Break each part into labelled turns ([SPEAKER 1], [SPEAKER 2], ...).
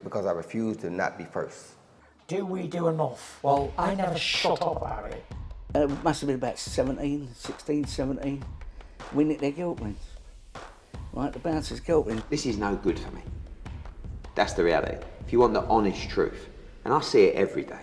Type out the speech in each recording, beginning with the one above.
[SPEAKER 1] because I refuse to not be first.
[SPEAKER 2] Do we do enough? Well, I never shut up about it.
[SPEAKER 3] It must have been about 16, 17. We nicked their gilt rings. Right, the bouncer's gilt ring.
[SPEAKER 4] This is no good for me. That's the reality. If you want the honest truth, and I see it every day.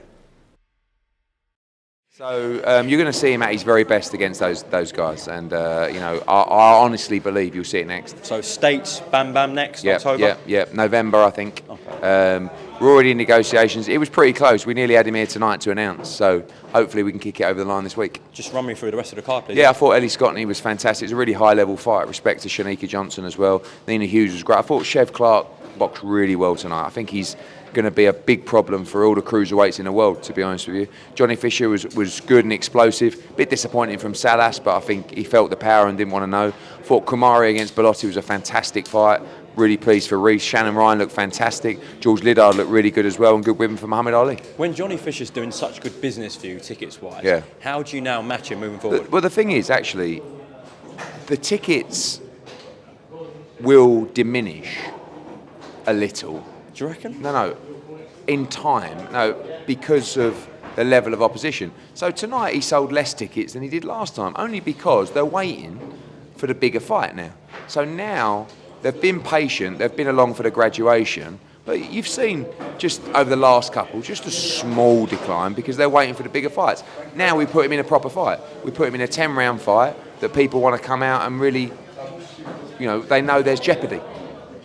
[SPEAKER 5] So you're going to see him at his very best against those guys, and I honestly believe you'll see it next.
[SPEAKER 6] So States, Bam Bam next, October?
[SPEAKER 5] Yeah, November I think. Okay. We're already in negotiations. It was pretty close. We nearly had him here tonight to announce, so hopefully we can kick it over the line this week.
[SPEAKER 6] Just run me through the rest of the card, please.
[SPEAKER 5] Yeah, I thought Ellie Scottney was fantastic. It was a really high-level fight. Respect to Shanika Johnson as well. Nina Hughes was great. I thought Chev Clark boxed really well tonight. I think he's going to be a big problem for all the cruiserweights in the world, to be honest with you. Johnny Fisher was good and explosive. A bit disappointing from Salas, but I think he felt the power and didn't want to know. Thought Kumari against Bellotti was a fantastic fight. Really pleased for Reece. Shannon Ryan looked fantastic. George Liddard looked really good as well, and good women for Muhammad Ali.
[SPEAKER 6] When Johnny Fisher's doing such good business for you, tickets-wise,
[SPEAKER 5] yeah,
[SPEAKER 6] how do you now match him moving forward?
[SPEAKER 5] Well, the thing is, actually, the tickets will diminish a little.
[SPEAKER 6] Do you reckon?
[SPEAKER 5] No. In time, because of the level of opposition. So tonight he sold less tickets than he did last time, only because they're waiting for the bigger fight now. So now they've been patient, they've been along for the graduation, but you've seen just over the last couple, just a small decline because they're waiting for the bigger fights. Now we put him in a proper fight. We put him in a 10-round fight that people want to come out and really, they know there's jeopardy.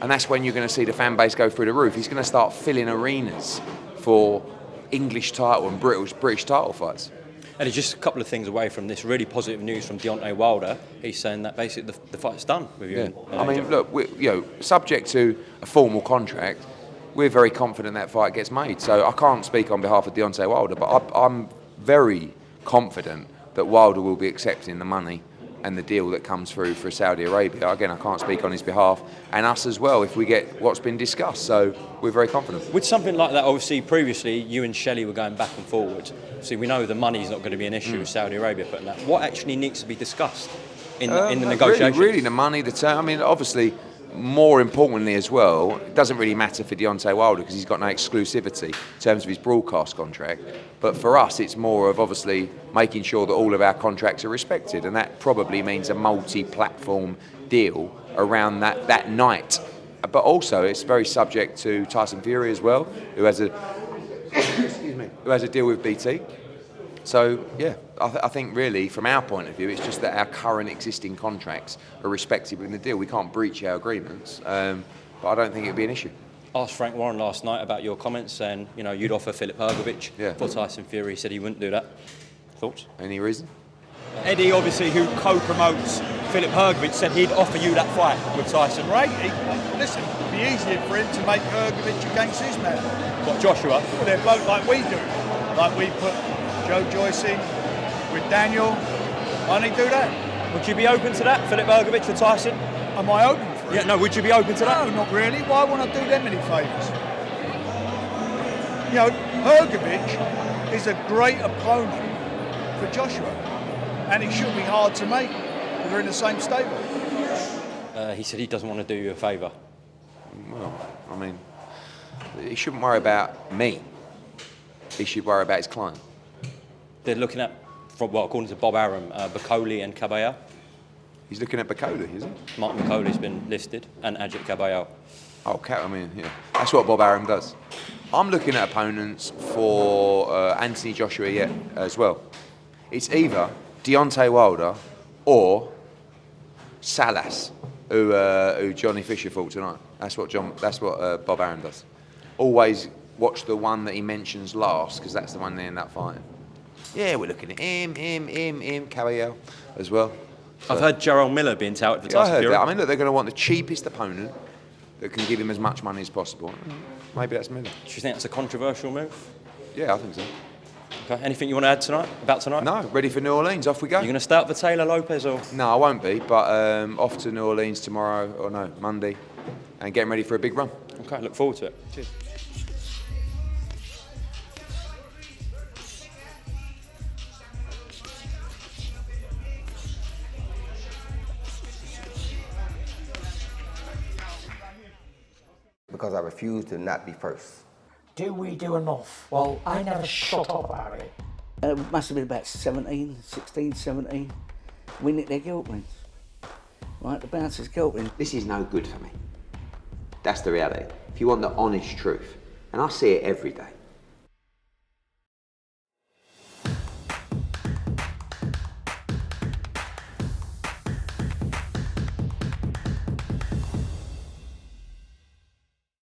[SPEAKER 5] And that's when you're going to see the fan base go through the roof. He's going to start filling arenas for English title and British title fights.
[SPEAKER 6] And it's just a couple of things away from this really positive news from Deontay Wilder. He's saying that basically the fight's done with you.
[SPEAKER 5] Yeah. I mean, look, subject to a formal contract, we're very confident that fight gets made. So I can't speak on behalf of Deontay Wilder, but I'm very confident that Wilder will be accepting the money and the deal that comes through for Saudi Arabia. Again, I can't speak on his behalf, and us as well if we get what's been discussed. So we're very confident.
[SPEAKER 6] With something like that, obviously previously you and Shelley were going back and forward. See, we know the money's not going to be an issue with Saudi Arabia putting that. What actually needs to be discussed in the negotiations?
[SPEAKER 5] Really, the money, the term. I mean, obviously, more importantly as well, it doesn't really matter for Deontay Wilder because he's got no exclusivity in terms of his broadcast contract. But for us, it's more of obviously making sure that all of our contracts are respected, and that probably means a multi-platform deal around that night. But also, it's very subject to Tyson Fury as well, who has a deal with BT. So yeah, I think really from our point of view, it's just that our current existing contracts are respected within the deal. We can't breach our agreements, but I don't think it'd be an issue.
[SPEAKER 6] Asked Frank Warren last night about your comments saying, you'd offer Filip Hrgović for Tyson Fury. He said he wouldn't do that. Thoughts?
[SPEAKER 5] Any reason?
[SPEAKER 7] Eddie, obviously, who co-promotes Filip Hrgović, said he'd offer you that fight with Tyson.
[SPEAKER 8] Right? Listen, it'd be easier for him to make Hrgović against his man.
[SPEAKER 7] What, Joshua?
[SPEAKER 8] Well, they're both like we do. Like we put Joe Joyce in with Daniel. Why don't he do that?
[SPEAKER 7] Would you be open to that, Filip Hrgović for Tyson?
[SPEAKER 8] Am I open for it?
[SPEAKER 7] Yeah, no, would you be open to that?
[SPEAKER 8] No, not really. Why would I do them any favours? Hrgović is a great opponent for Joshua, and it should be hard to make. We're in the same stable.
[SPEAKER 6] He said he doesn't want to do you a favour.
[SPEAKER 5] Well, I mean, he shouldn't worry about me. He should worry about his client.
[SPEAKER 6] They're looking at, according to Bob Arum, Bacoli and Caballero.
[SPEAKER 5] He's looking at Bacoli, isn't he?
[SPEAKER 6] Mark Bacoli's been listed, and Ajit Caballero.
[SPEAKER 5] That's what Bob Arum does. I'm looking at opponents for Anthony Joshua as well. It's either Deontay Wilder or Salas, who Johnny Fisher fought tonight. That's what Bob Arum does. Always watch the one that he mentions last because that's the one they end up fighting. Yeah, we're looking at him, Caballero as well. So,
[SPEAKER 6] I've heard Gerald Miller being touted for Tyson
[SPEAKER 5] I heard
[SPEAKER 6] Fury.
[SPEAKER 5] that. I mean, look, they're going to want the cheapest opponent that can give him as much money as possible. Maybe that's Miller.
[SPEAKER 6] Do you think that's a controversial move?
[SPEAKER 5] Yeah, I think so.
[SPEAKER 6] Okay. Anything you want to add about tonight?
[SPEAKER 5] No, ready for New Orleans. Off we go.
[SPEAKER 6] You're going to stay up for Taylor Lopez or?
[SPEAKER 5] No, I won't be, but off to New Orleans tomorrow, or no, Monday, and getting ready for a big run.
[SPEAKER 6] Okay, look forward to it.
[SPEAKER 5] Cheers.
[SPEAKER 1] because I refuse to not be first.
[SPEAKER 2] Do we do enough? Well, I never shut up about it.
[SPEAKER 3] It must have been about 16, 17. We nicked their gilt rings. Right, the bouncers' gilt rings.
[SPEAKER 4] This is no good for me. That's the reality. If you want the honest truth, and I see it every day,